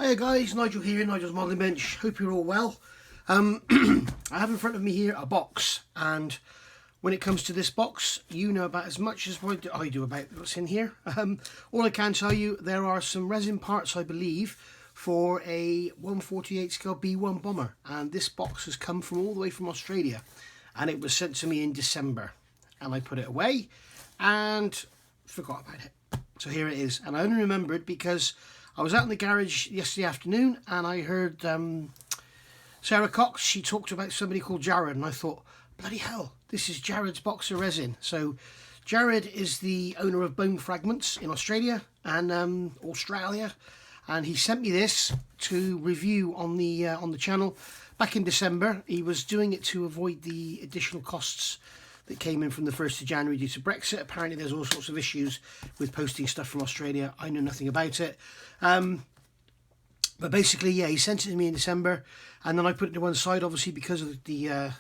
Hiya guys, Nigel here, Nigel's Modelling Bench. Hope you're all well. I have in front of me here a box, and when it comes to this box, you know about as much as I do about what's in here. All I can tell you, there are some resin parts, I believe, for a 148 scale B1 bomber, and this box has come from all the way from Australia, and it was sent to me in December, and I put it away and forgot about it. So here it is, and I only remembered because I was out in the garage yesterday afternoon and I heard Sarah Cox. She talked about somebody called Jared, and I thought, bloody hell, this is Jared's box of resin. So Jared is the owner of Bone Fragments in Australia and Australia, and he sent me this to review on the channel back in December. He was doing it to avoid the additional costs that came in from the 1st of January due to Brexit. Apparently there's all sorts of issues with posting stuff from Australia. I know nothing about it. But basically, yeah, he sent it to me in December, and then I put it to one side, obviously, because of the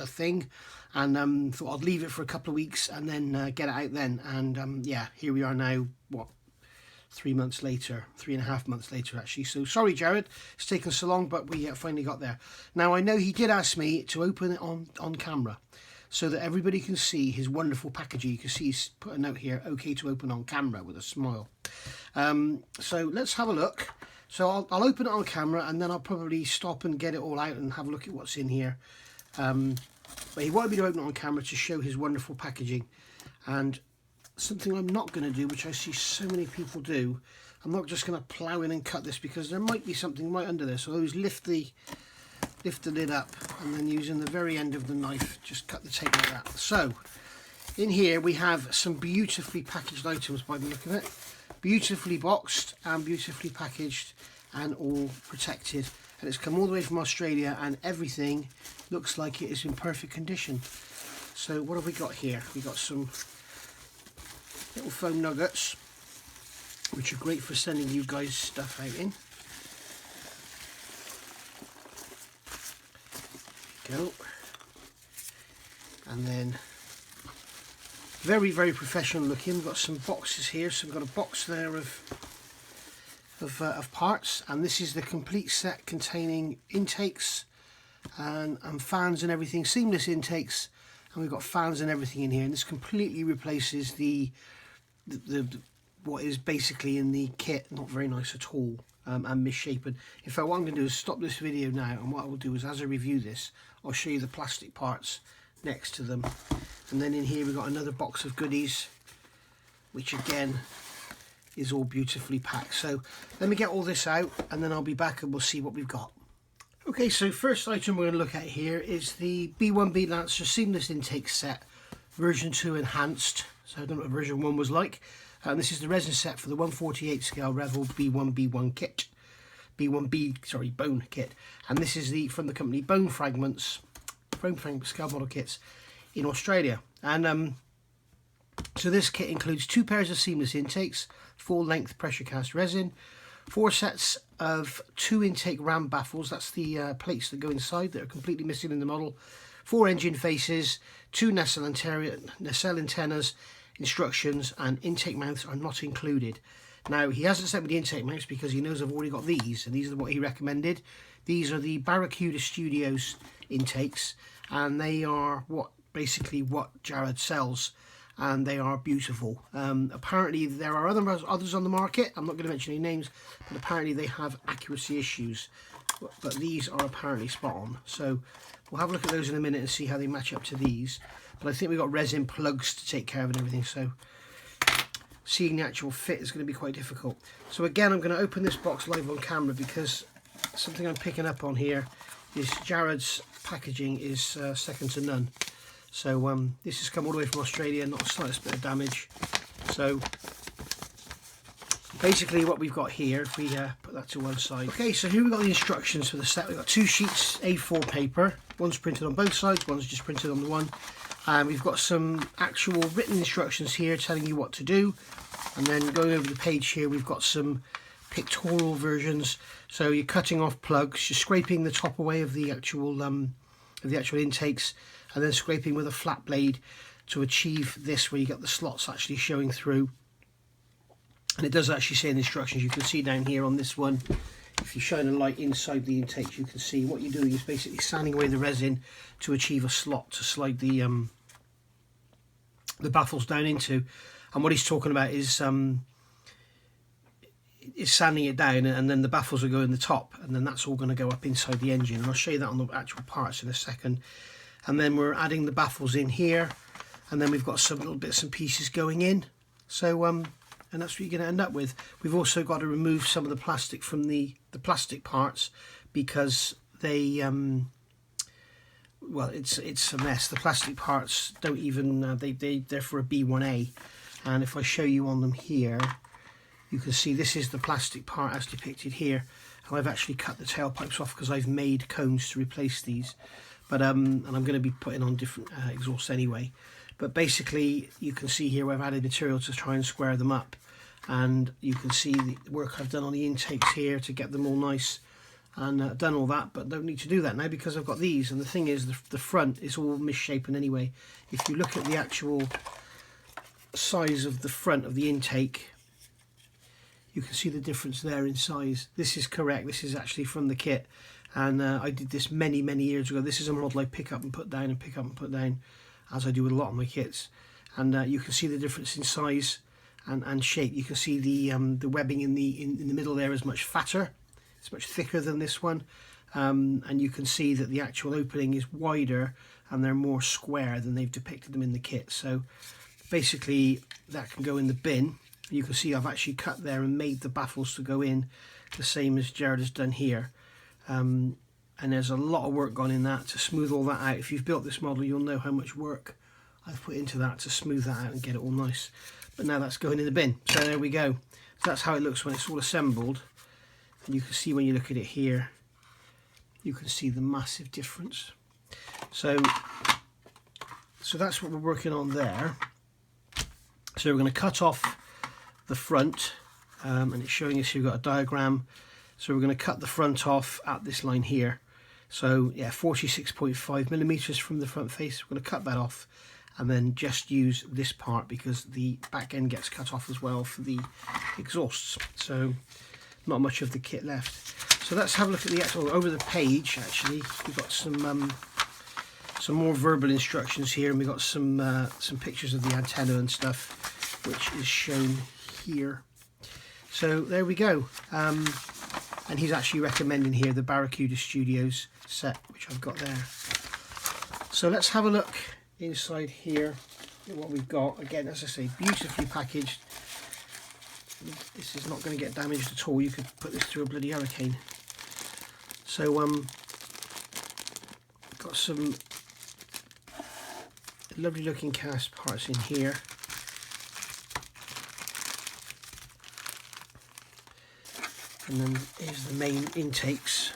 thing, and thought I'd leave it for a couple of weeks and then get it out then. And yeah, here we are now, what, 3 months later, 3.5 months later actually. So sorry Jared, it's taken so long, but we finally got there. Now I know he did ask me to open it on camera so that everybody can see his wonderful packaging. You can see he's put a note here, okay to open on camera, with a smile. So let's have a look. So I'll open it on camera, and then I'll probably stop and get it all out and have a look at what's in here. But he wanted me to open it on camera to show his wonderful packaging. And something I'm not going to do, which I see so many people do, I'm not just going to plough in and cut this, because there might be something right under there. So I always lift the lid up, and then using the very end of the knife, just cut the tape like that. So in here we have some beautifully packaged items by the look of it. Beautifully boxed and beautifully packaged and all protected, and it's come all the way from Australia, and everything looks like it is in perfect condition. So what have we got here? We got some little foam nuggets, which are great for sending you guys stuff out in. Go. And then very, very professional looking. We've got some boxes here. So we've got a box there of parts, and this is the complete set containing intakes and fans and everything, seamless intakes, and we've got fans and everything in here. And this completely replaces the what is basically in the kit. Not very nice at all, and misshapen. In fact, what I'm going to do is stop this video now, and what I will do is, as I review this, I'll show you the plastic parts next to them. And then in here we've got another box of goodies, which again is all beautifully packed. So let me get all this out, and then I'll be back and we'll see what we've got. Okay, so first item we're going to look at here is the B1b Lancer Seamless Intake Set version 2 enhanced. So I don't know what version 1 was like. And this is the resin set for the 148 scale Revell B1b kit. B1b, sorry, bone kit. And this is from the company Bone Fragments scale model kits in Australia. And so this kit includes 2 pairs of seamless intakes, full length pressure cast resin, 4 sets of 2 intake ram baffles, that's the plates that go inside that are completely missing in the model, 4 engine faces, 2 nacelle antennas, instructions, and intake mounts are not included. Now, he hasn't sent me the intake mounts because he knows I've already got these, and these are what he recommended. These are the Barracuda Studios intakes, and they are basically what Jared sells, and they are beautiful. Apparently there are others on the market. I'm not going to mention any names, but apparently they have accuracy issues, but these are apparently spot on. So we'll have a look at those in a minute and see how they match up to these. But I think we've got resin plugs to take care of and everything, so seeing the actual fit is going to be quite difficult. So again, I'm going to open this box live on camera, because something I'm picking up on here is Jared's packaging is second to none. So this has come all the way from Australia, not the slightest bit of damage. So basically what we've got here, if we put that to one side. Okay, so here we've got the instructions for the set. We've got 2 sheets A4 paper. One's printed on both sides, one's just printed on the one. And we've got some actual written instructions here telling you what to do. And then going over the page here, we've got some pictorial versions. So you're cutting off plugs, you're scraping the top away of the actual intakes, and then scraping with a flat blade to achieve this, where you get the slots actually showing through. And it does actually say in the instructions, you can see down here on this one, if you shine a light inside the intakes, you can see what you're doing is basically sanding away the resin to achieve a slot to slide the baffles down into. And what he's talking about is sanding it down, and then the baffles will go in the top, and then that's all going to go up inside the engine. And I'll show you that on the actual parts in a second. And then we're adding the baffles in here, and then we've got some little bits and pieces going in. So and that's what you're going to end up with. We've also got to remove some of the plastic from the plastic parts, because they well, it's a mess. The plastic parts don't even they're for a B1A, and if I show you on them here, you can see this is the plastic part as depicted here, and I've actually cut the tailpipes off because I've made cones to replace these. But and I'm going to be putting on different exhausts anyway. But basically, you can see here I've added material to try and square them up, and you can see the work I've done on the intakes here to get them all nice, and done all that. But don't need to do that now because I've got these. And the thing is, the front is all misshapen anyway. If you look at the actual size of the front of the intake, you can see the difference there in size. This is correct. This is actually from the kit, and I did this many years ago. This is a model I pick up and put down and pick up and put down, as I do with a lot of my kits. And you can see the difference in size and shape. You can see the webbing in the middle there is much fatter. It's much thicker than this one, and you can see that the actual opening is wider and they're more square than they've depicted them in the kit. So basically that can go in the bin. You can see I've actually cut there and made the baffles to go in the same as Jared has done here. And there's a lot of work gone in that to smooth all that out. If you've built this model, you'll know how much work I've put into that to smooth that out and get it all nice. But now that's going in the bin. So there we go. So that's how it looks when it's all assembled. And you can see when you look at it here, you can see the massive difference. So that's what we're working on there. So we're going to cut off the front, and it's showing us here we've got a diagram. So we're going to cut the front off at this line here. So yeah, 46.5 millimeters from the front face. We're going to cut that off and then just use this part because the back end gets cut off as well for the exhausts. So not much of the kit left. So let's have a look at the actual, over the page actually, we've got some more verbal instructions here, and we've got some pictures of the antenna and stuff, which is shown here. So there we go. And he's actually recommending here the Barracuda Studios Set, which I've got there. So let's have a look inside here at what we've got. Again, as I say, beautifully packaged. This is not going to get damaged at all. You could put this through a bloody hurricane. So got some lovely looking cast parts in here. And then here's the main intakes.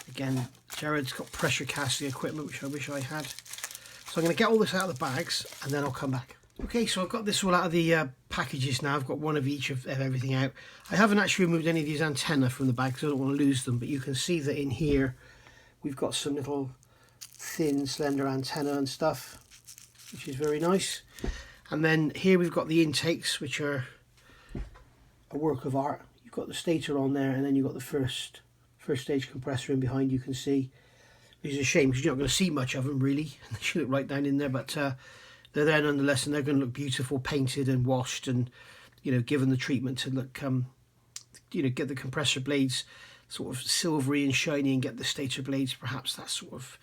Again, Jared's got pressure casting equipment, which I wish I had. So I'm going to get all this out of the bags and then I'll come back. Okay, so I've got this all out of the packages now. I've got one of each of everything out. I haven't actually removed any of these antennae from the bag because I don't want to lose them, but you can see that in here we've got some little thin, slender antenna and stuff, which is very nice. And then here we've got the intakes, which are a work of art. You've got the stator on there, and then you've got the first stage compressor in behind, you can see, which is a shame because you're not going to see much of them really. They should look right down in there, but they're there nonetheless, and they're going to look beautiful, painted and washed, and given the treatment to look get the compressor blades sort of silvery and shiny, and get the stator blades perhaps that sort of,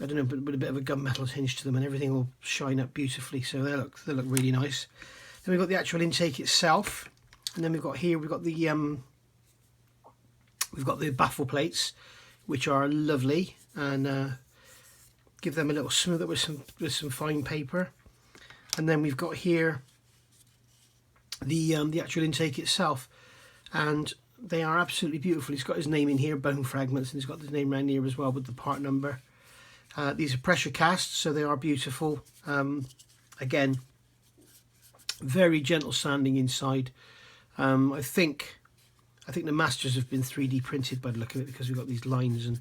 I don't know, but with a bit of a gunmetal tinge to them, and everything will shine up beautifully. So they look really nice. Then we've got the actual intake itself, and then we've got the baffle plates, which are lovely, and give them a little smooth up with some fine paper. And then we've got here the actual intake itself, and they are absolutely beautiful. He's got his name in here, Bone Fragments, and he's got his name around here as well with the part number. These are pressure casts, so they are beautiful. Again, very gentle sanding inside. I think the masters have been 3D printed by the look of it, because we've got these lines, and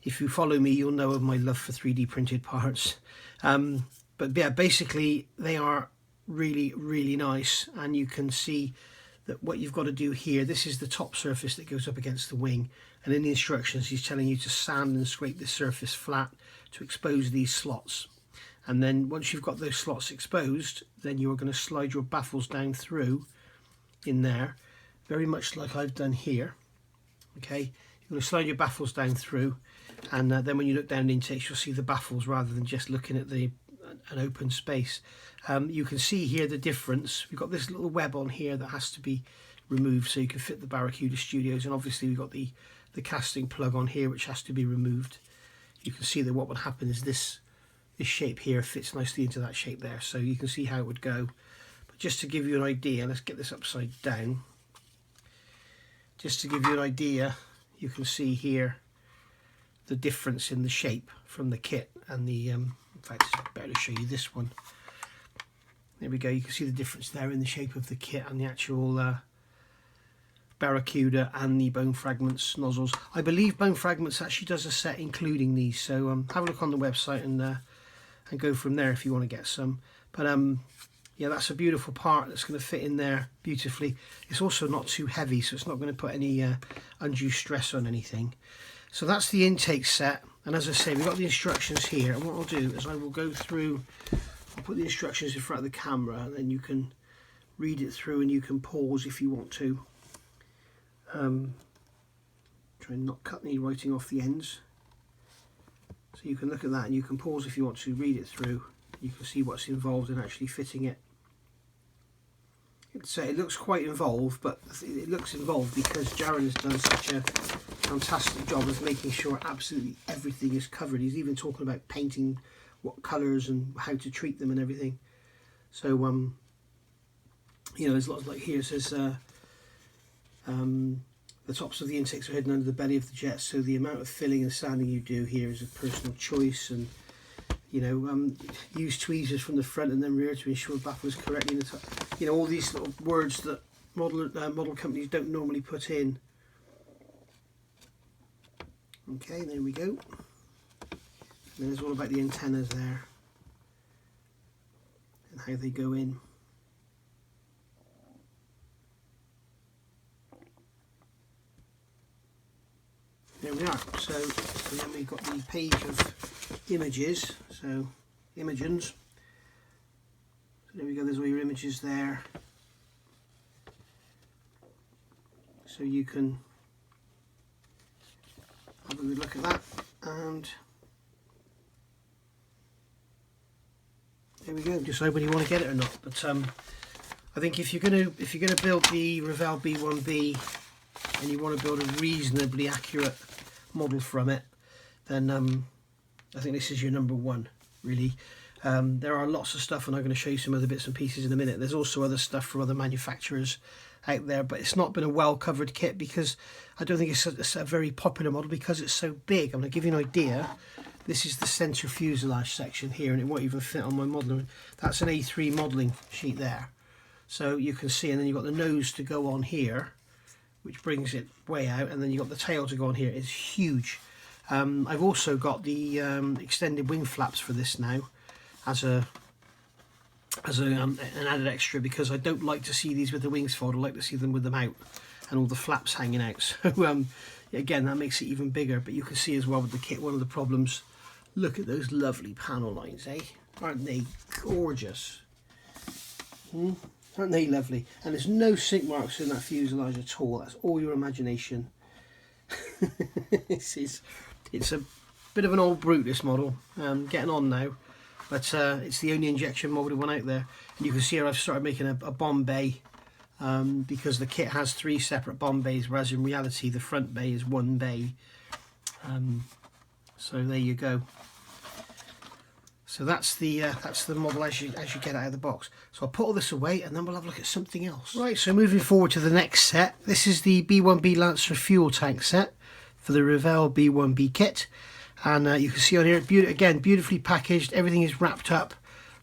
if you follow me you'll know of my love for 3D printed parts. But yeah, basically they are really nice. And you can see that what you've got to do here, this is the top surface that goes up against the wing, and in the instructions he's telling you to sand and scrape the surface flat to expose these slots. And then once you've got those slots exposed, then you're going to slide your baffles down through in there, very much like I've done here. Okay, you're going to slide your baffles down through, and then when you look down the intakes, you'll see the baffles rather than just looking at an open space. You can see here the difference. We've got this little web on here that has to be removed so you can fit the Barracuda Studios, and obviously we've got the casting plug on here which has to be removed. You can see that what would happen is this shape here fits nicely into that shape there, so you can see how it would go. But just to give you an idea, let's get this upside down. Just to give you an idea, you can see here the difference in the shape from the kit and the in fact it's better to show you this one. There we go, you can see the difference there in the shape of the kit and the actual Barracuda and the Bone Fragments nozzles. I believe Bone Fragments actually does a set including these, so have a look on the website and go from there if you want to get some. But yeah, that's a beautiful part that's going to fit in there beautifully. It's also not too heavy, so it's not going to put any undue stress on anything. So that's the intake set, and as I say, we've got the instructions here, and what I'll do is I will go through, I'll put the instructions in front of the camera, and then you can read it through and you can pause if you want to. Try and not cut any writing off the ends. So you can look at that and you can pause if you want to, read it through. You can see what's involved in actually fitting it. It looks quite involved, but it looks involved because Jaron has done such a fantastic job of making sure absolutely everything is covered. He's even talking about painting what colours and how to treat them and everything. So you know, there's lots, like here it says the tops of the intakes are hidden under the belly of the jet, so the amount of filling and sanding you do here is a personal choice, and you know, use tweezers from the front and then rear to ensure baffle is correctly in the top. You know, all these little words that model companies don't normally put in. Okay, there we go. And then there's all about the antennas there and how they go in. There we are. So and then we've got the page of images, so Imagens. So there we go, there's all your images there. So you can have a good look at that, and there we go. Decide whether you want to get it or not. But I think if you're gonna build the Revell B1b and you want to build a reasonably accurate model from it, then I think this is your number one, really. There are lots of stuff, and I'm going to show you some other bits and pieces in a minute. There's also other stuff from other manufacturers out there, but it's not been a well covered kit because I don't think it's a very popular model because it's so big. I'm going to give you an idea. This is the centre fuselage section here, and it won't even fit on my modeler. That's an A3 modelling sheet there, so you can see, and then you've got the nose to go on here, which brings it way out, and then you've got the tail to go on here. It's huge. I've also got the extended wing flaps for this now as an added extra, because I don't like to see these with the wings folded. I like to see them with them out and all the flaps hanging out. So again, that makes it even bigger. But you can see as well with the kit, one of the problems, look at those lovely panel lines, eh? Aren't they gorgeous? Aren't they lovely? And there's no sink marks in that fuselage at all. That's all your imagination. It's a bit of an old brute, this model, getting on now, but it's the only injection molded one out there. And you can see here I've started making a bomb bay, because the kit has 3 separate bomb bays, whereas in reality the front bay is one bay. So there you go. So that's the model as you get out of the box. So I'll put all this away and then we'll have a look at something else. Right, so moving forward to the next set. This is the B1b Lancer fuel tank set for the Revell B1b kit. And you can see on here, again, beautifully packaged. Everything is wrapped up.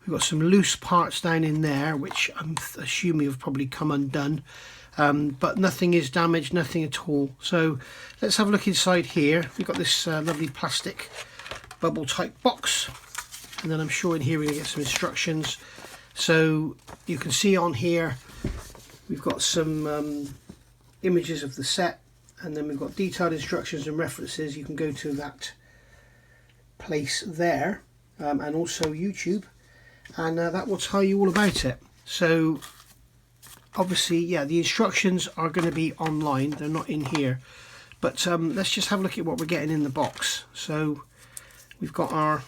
We've got some loose parts down in there, which I'm assuming have probably come undone. But nothing is damaged, nothing at all. So let's have a look inside here. We've got this lovely plastic bubble type box. And then I'm sure in here we're going to get some instructions. So you can see on here we've got some images of the set, and then we've got detailed instructions and references. You can go to that place there, and also YouTube, and that will tell you all about it. So obviously, yeah, the instructions are going to be online, they're not in here, but let's just have a look at what we're getting in the box. So we've got our,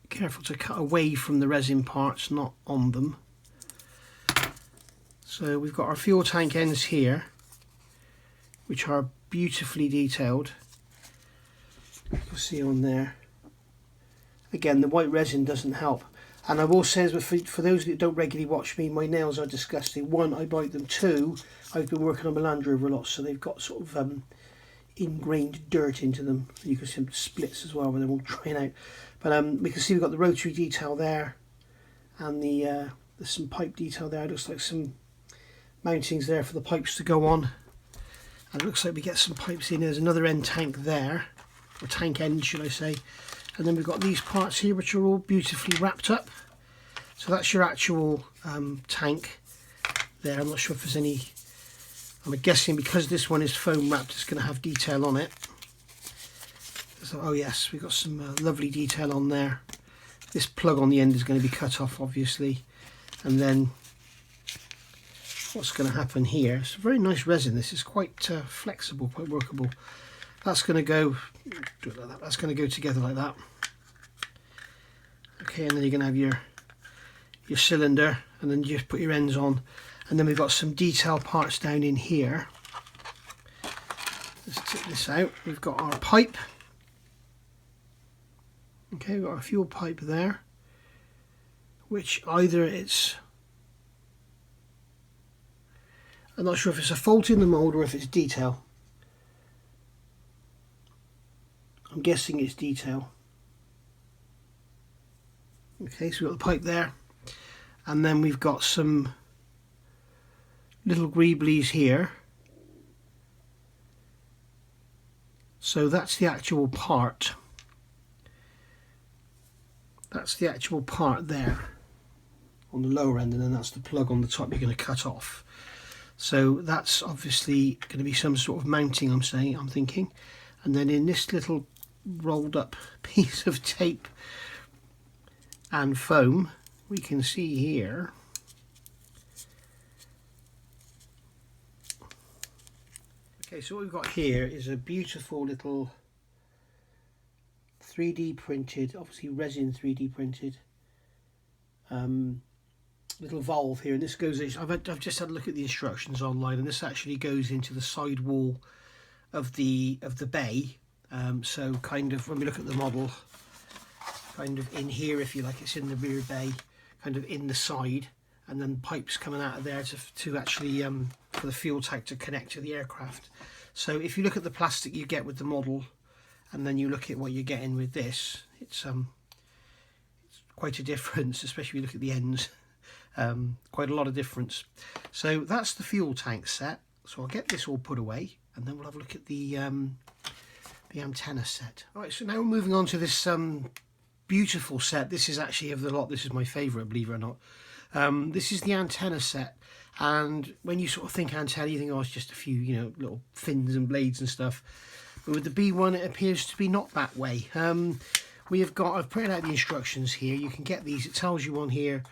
careful to cut away from the resin parts, not on them. So we've got our fuel tank ends here, which are beautifully detailed. You can see on there. Again, the white resin doesn't help. And I will say, for those that don't regularly watch me, my nails are disgusting. One, I bite them. Two, I've been working on my Land Rover a lot, so they've got sort of ingrained dirt into them. You can see some splits as well when they're all drying out. But we can see we've got the rotary detail there, and there's some pipe detail there. It looks like some mountings there for the pipes to go on. And it looks like we get some pipes in. There's another end tank there, or tank end should I say. And then we've got these parts here which are all beautifully wrapped up. So that's your actual tank there. I'm not sure if there's any, I'm guessing because this one is foam wrapped it's going to have detail on it. So, oh yes, we've got some lovely detail on there. This plug on the end is going to be cut off obviously. And then what's going to happen here, it's a very nice resin. This is quite flexible, quite workable. That's going to go, do it like that. That's going to go together like that. Okay, and then you're going to have your cylinder, and then you just put your ends on. And then we've got some detail parts down in here. Let's take this out. We've got our pipe. Okay, we've got our fuel pipe there, which either it's, I'm not sure if it's a fault in the mould or if it's detail. I'm guessing it's detail. Okay, so we've got the pipe there, and then we've got some little greeblies here. So that's the actual part. That's the actual part there on the lower end, and then that's the plug on the top you're going to cut off. So that's obviously going to be some sort of mounting, I'm thinking. And then in this little rolled up piece of tape and foam, we can see here okay, so what we've got here is a beautiful little 3D printed, obviously resin 3D printed little valve here, and this goes, I've just had a look at the instructions online, and this actually goes into the side wall of the bay. So kind of when we look at the model, kind of in here if you like, it's in the rear bay, kind of in the side, and then pipes coming out of there to actually for the fuel tank to connect to the aircraft. So if you look at the plastic you get with the model, and then you look at what you're getting with this, it's quite a difference, especially if you look at the ends. Quite a lot of difference. So that's the fuel tank set. So I'll get this all put away, and then we'll have a look at the antenna set. Alright, so now we're moving on to this beautiful set. This is actually, of the lot, this is my favourite, believe it or not. This is the antenna set, and when you sort of think antenna, you think, oh, it's just a few, you know, little fins and blades and stuff. But with the B1, it appears to be not that way. We have got, I've printed out the instructions here. You can get these, it tells you on here,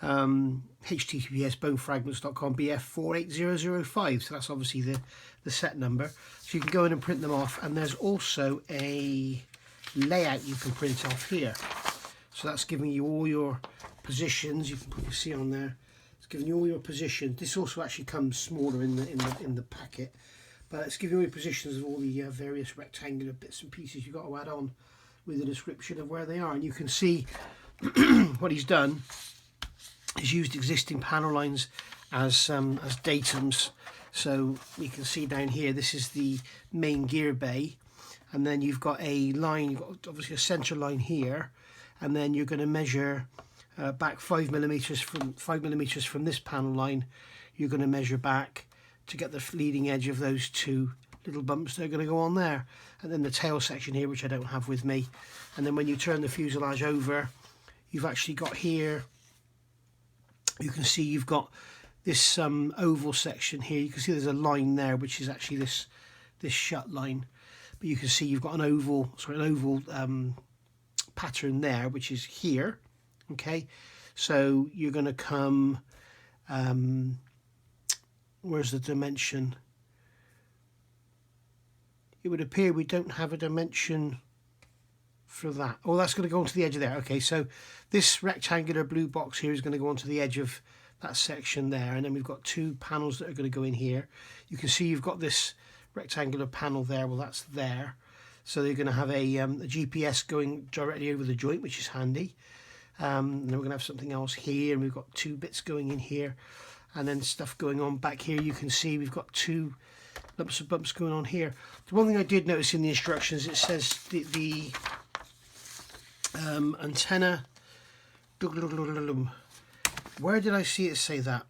https bonefragments.com BF48005, so that's obviously the set number, so you can go in and print them off. And there's also a layout you can print off here, so that's giving you all your positions. You can probably see on there, it's giving you all your positions. This also actually comes smaller in the packet, but it's giving you all your positions of all the various rectangular bits and pieces you've got to add on with a description of where they are. And you can see what he's done is used existing panel lines as datums. So we can see down here, this is the main gear bay, and then you've got a line, you've got obviously a centre line here, and then you're going to measure back 5 millimeters from this panel line. You're going to measure back to get the leading edge of those two little bumps that are going to go on there, and then the tail section here, which I don't have with me. And then when you turn the fuselage over, you've actually got here, you can see you've got this oval section here. You can see there's a line there, which is actually this shut line. But you can see you've got an oval pattern there, which is here. Okay, so you're going to come, where's the dimension? It would appear we don't have a dimension for that. Oh, that's going to go onto the edge of there. Okay, so this rectangular blue box here is going to go onto the edge of that section there, and then we've got two panels that are going to go in here. You can see you've got this rectangular panel there. Well, that's there. So they're going to have a GPS going directly over the joint, which is handy. And then we're going to have something else here, and we've got two bits going in here, and then stuff going on back here. You can see we've got two lumps of bumps going on here. The one thing I did notice in the instructions, it says the antenna. Where did I see it say that?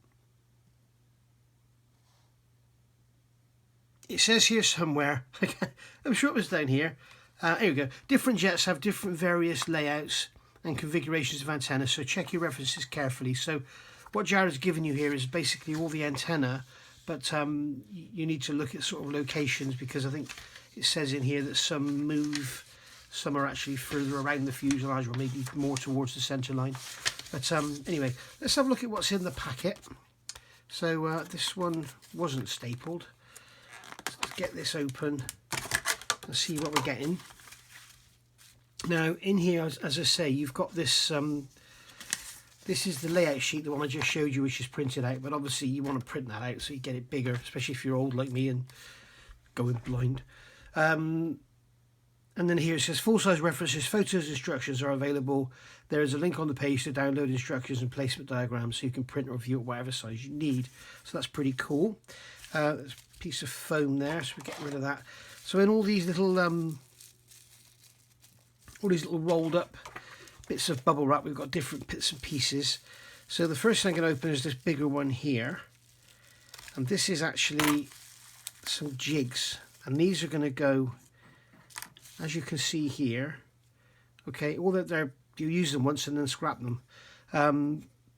It says here somewhere. I'm sure it was down here. Here we go. Different jets have different various layouts and configurations of antennas, so check your references carefully. So what Jared's given you here is basically all the antenna, but you need to look at sort of locations, because I think it says in here that some move, some are actually further around the fuselage, or maybe more towards the centre line. But anyway, let's have a look at what's in the packet. So this one wasn't stapled. Let's get this open and see what we're getting. Now in here, as I say, you've got this, this is the layout sheet, the one I just showed you, which is printed out, but obviously you want to print that out so you get it bigger, especially if you're old like me and going blind. And then here it says full-size references, photos, instructions are available. There is a link on the page to download instructions and placement diagrams, so you can print or view it whatever size you need. So that's pretty cool. There's a piece of foam there, so we're getting rid of that. So in all these little rolled up bits of bubble wrap, we've got different bits and pieces. So the first thing I'm going to open is this bigger one here, and this is actually some jigs, and these are going to go, as you can see here. Okay, all that they're, you use them once and then scrap them,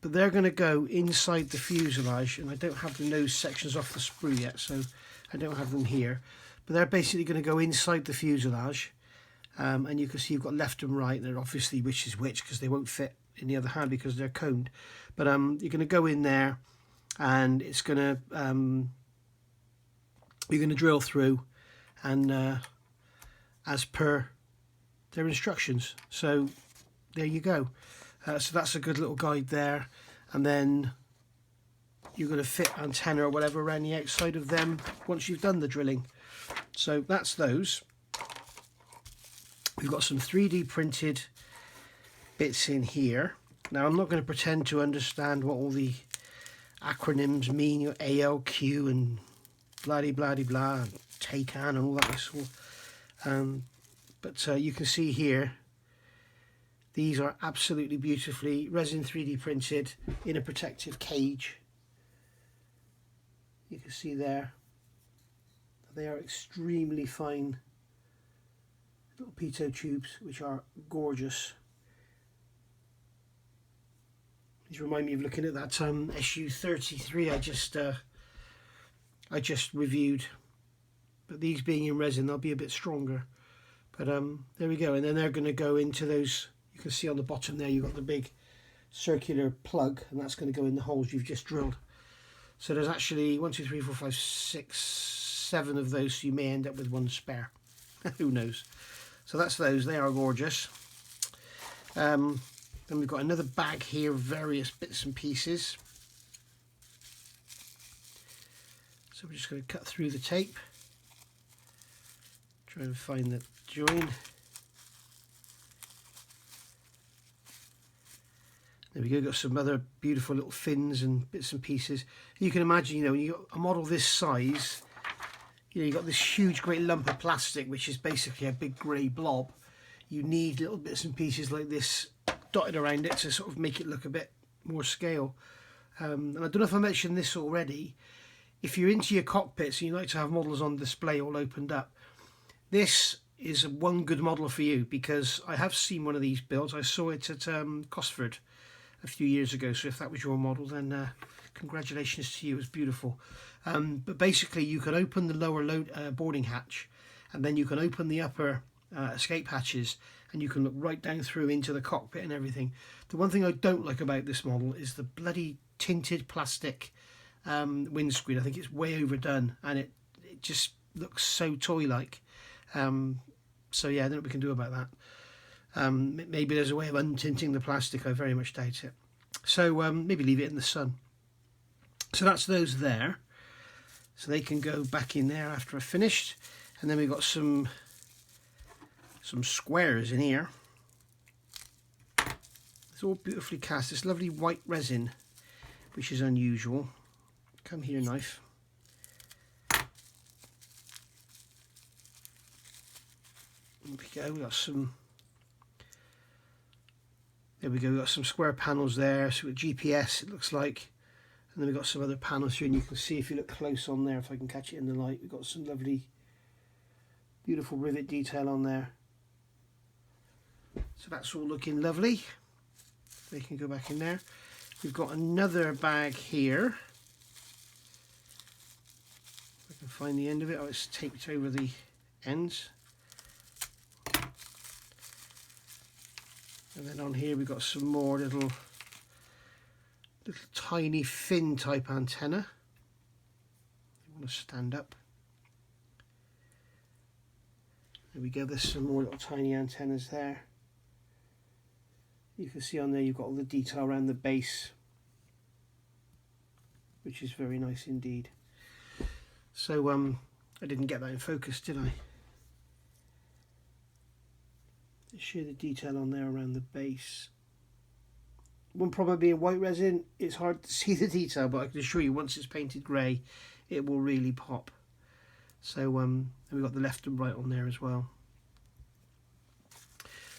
but they're going to go inside the fuselage, and I don't have the nose sections off the sprue yet, so I don't have them here, but they're basically going to go inside the fuselage. And you can see you've got left and right, and they're obviously which is which, because they won't fit in the other hand because they're coned. But you're going to go in there, and it's going to you're going to drill through, and as per their instructions. So there you go. So that's a good little guide there, and then you're going to fit antenna or whatever around the outside of them once you've done the drilling. So that's those. We've got some 3D printed bits in here. Now I'm not going to pretend to understand what all the acronyms mean, your ALQ and blah-de-blah-de-blah, and TACAN and all that sort. But you can see here, these are absolutely beautifully resin 3D printed in a protective cage. You can see there, they are extremely fine little pitot tubes, which are gorgeous. These remind me of looking at that SU-33 I just reviewed, but these being in resin, they'll be a bit stronger. But there we go, and then they're going to go into those. You can see on the bottom there you've got the big circular plug, and that's going to go in the holes you've just drilled. So there's actually 1, 2, 3, 4, 5, 6, 7 of those, so you may end up with one spare. Who knows? So that's those, they are gorgeous. Then we've got another bag here of various bits and pieces. So we're just going to cut through the tape. Try and find the join. There we go, got some other beautiful little fins and bits and pieces. You can imagine, you know, when you got a model this size, you know, you've got this huge great lump of plastic, which is basically a big grey blob. You need little bits and pieces like this dotted around it to sort of make it look a bit more scale. And I don't know if I mentioned this already, if you're into your cockpits and you like to have models on display all opened up, this is one good model for you, because I have seen one of these builds. I saw it at Cosford a few years ago, so if that was your model, then congratulations to you. It was beautiful. But basically you can open the lower boarding hatch, and then you can open the upper escape hatches, and you can look right down through into the cockpit and everything. The one thing I don't like about this model is the bloody tinted plastic windscreen. I think it's way overdone, and it just looks so toy-like. So yeah, I don't know what we can do about that. Maybe there's a way of untinting the plastic. I very much doubt it. So maybe leave it in the sun. So that's those there. So they can go back in there after I've finished. And then we've got some squares in here. It's all beautifully cast. This lovely white resin, which is unusual. Come here, knife. There we go. We got some. There we go. We got some square panels there. So with GPS, it looks like, and then we've got some other panels here, and you can see if you look close on there, if I can catch it in the light, we've got some lovely, beautiful rivet detail on there. So that's all looking lovely. They can go back in there. We've got another bag here. If I can find the end of it. Oh, it's taped over the ends. And then on here we've got some more little tiny fin type antenna. You want to stand up. There we go, there's some more little tiny antennas there. You can see on there you've got all the detail around the base, which is very nice indeed. So I didn't get that in focus, did I? Show the detail on there around the base. One problem being white resin, it's hard to see the detail, but I can assure you once it's painted grey, it will really pop. So and we've got the left and right on there as well.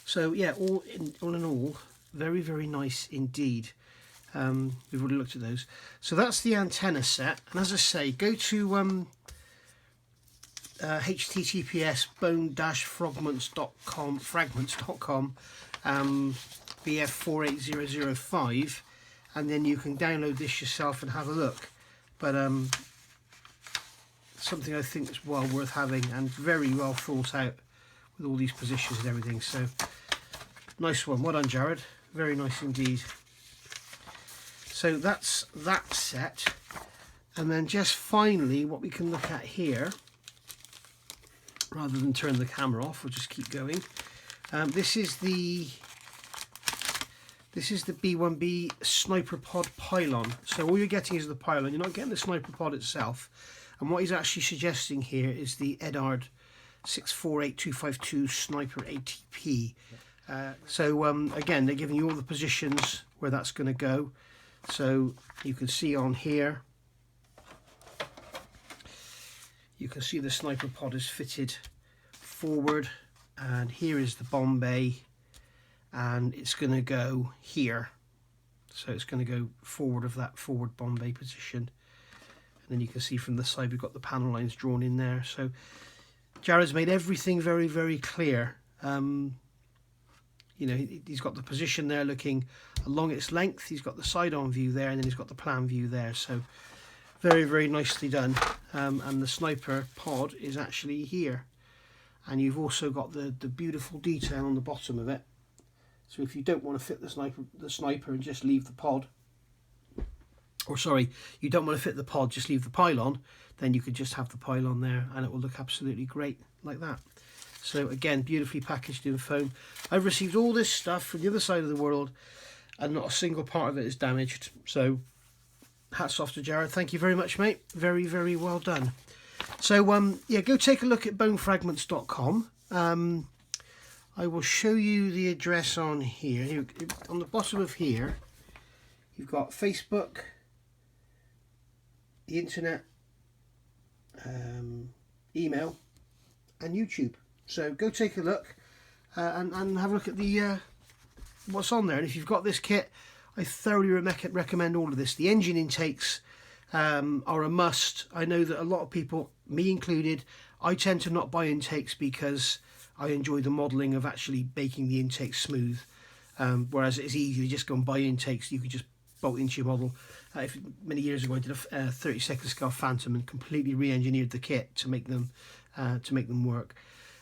So yeah, all in all, very, very nice indeed. We've already looked at those. So that's the antenna set, and as I say, go to https bone-fragments.com BF48005, and then you can download this yourself and have a look. But something I think is well worth having, and very well thought out with all these positions and everything. So nice one, well done Jared, very nice indeed. So that's that set, and then just finally what we can look at here, rather than turn the camera off, we'll just keep going. This is the B1b Sniper Pod Pylon. So all you're getting is the pylon, you're not getting the Sniper Pod itself. And what he's actually suggesting here is the Edard 648252 Sniper ATP. So again, they're giving you all the positions where that's going to go. So you can see on here, you can see the Sniper Pod is fitted forward, and here is the bomb bay, and it's going to go here. So it's going to go forward of that forward bomb bay position. And then you can see from the side we've got the panel lines drawn in there. So Jared's made everything very, very clear. You know, he's got the position there looking along its length, he's got the side-on view there, and then he's got the plan view there. So very, very nicely done. And the Sniper Pod is actually here. And you've also got the beautiful detail on the bottom of it. So if you don't want to fit the sniper and just leave the pod, or sorry, you don't want to fit the pod, just leave the pylon, then you could just have the pylon there and it will look absolutely great like that. So again, beautifully packaged in foam. I've received all this stuff from the other side of the world and not a single part of it is damaged. So hats off to Jared. Thank you very much, mate. Very, very well done. So yeah, go take a look at bonefragments.com. I will show you the address on here. On the bottom of here, you've got Facebook, the internet, email, and YouTube. So go take a look and have a look at the what's on there. And if you've got this kit, I thoroughly recommend all of this. The engine intakes are a must. I know that a lot of people, me included, I tend to not buy intakes because I enjoy the modelling of actually making the intake smooth, whereas it's easy to just go and buy intakes. You could just bolt into your model. Many years ago I did a 32nd scale Phantom and completely re-engineered the kit to make them work.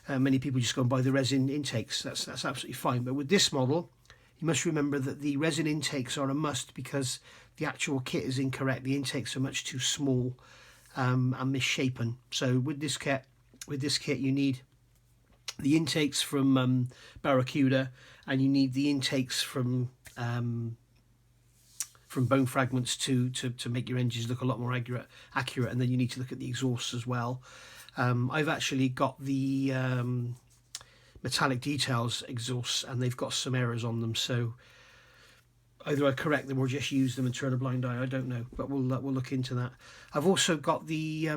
Many people just go and buy the resin intakes. That's absolutely fine. But with this model, you must remember that the resin intakes are a must because the actual kit is incorrect. The intakes are much too small and misshapen. So with this kit, you need the intakes from Barracuda, and you need the intakes from Bone Fragments to make your engines look a lot more accurate. And then you need to look at the exhausts as well. I've actually got the metallic details exhausts, and they've got some errors on them, so either I correct them or just use them and turn a blind eye. I don't know, but we'll look into that. I've also got the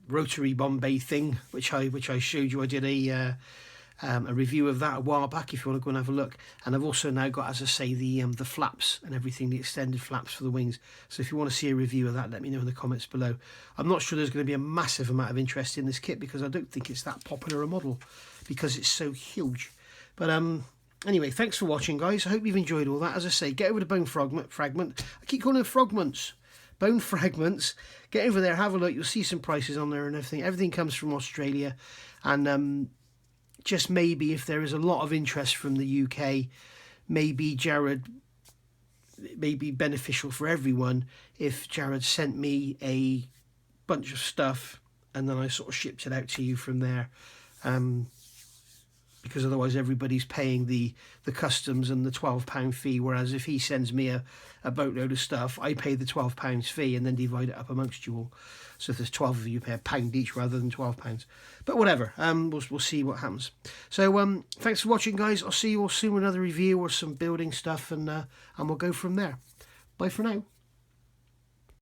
rotary Bombay thing, which I showed you. I did a review of that a while back, if you want to go and have a look. And I've also now got, as I say, the flaps and everything, the extended flaps for the wings. So if you want to see a review of that, let me know in the comments below. I'm not sure there's going to be a massive amount of interest in this kit because I don't think it's that popular a model because it's so huge. But anyway, thanks for watching, guys. I hope you've enjoyed all that. As I say, get over to Bone Fragment. I keep calling them fragments. Bone Fragments. Get over there, have a look. You'll see some prices on there and everything. Everything comes from Australia. And just maybe if there is a lot of interest from the UK, maybe Jared, may be beneficial for everyone if Jared sent me a bunch of stuff and then I sort of shipped it out to you from there. Because otherwise everybody's paying the customs and the £12 fee, whereas if he sends me a boatload of stuff, I pay the £12 fee and then divide it up amongst you all. So if there's 12 of you, pay £1 each rather than £12. But whatever, we'll see what happens. So thanks for watching, guys. I'll see you all soon with another review or some building stuff, and we'll go from there. Bye for now.